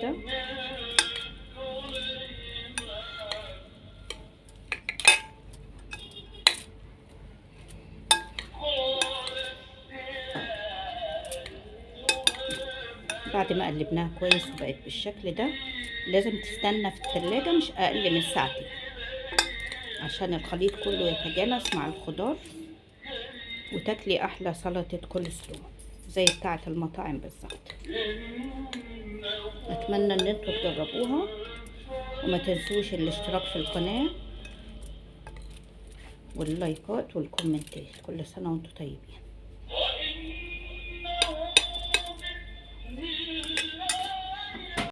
كده. بعد ما قلبناها كويس وبقت بالشكل ده، لازم تستنى في التلاجة مش اقل من ساعتين عشان الخليط كله يتجانس مع الخضار، وتاكلي احلى سلطة كول سلو زي بتاعة المطاعم بالظبط. اتمنى ان انتوا تجربوها، وما تنسوش الاشتراك في القناة واللايكات والكومنتات. كل سنة وانتوا طيبين.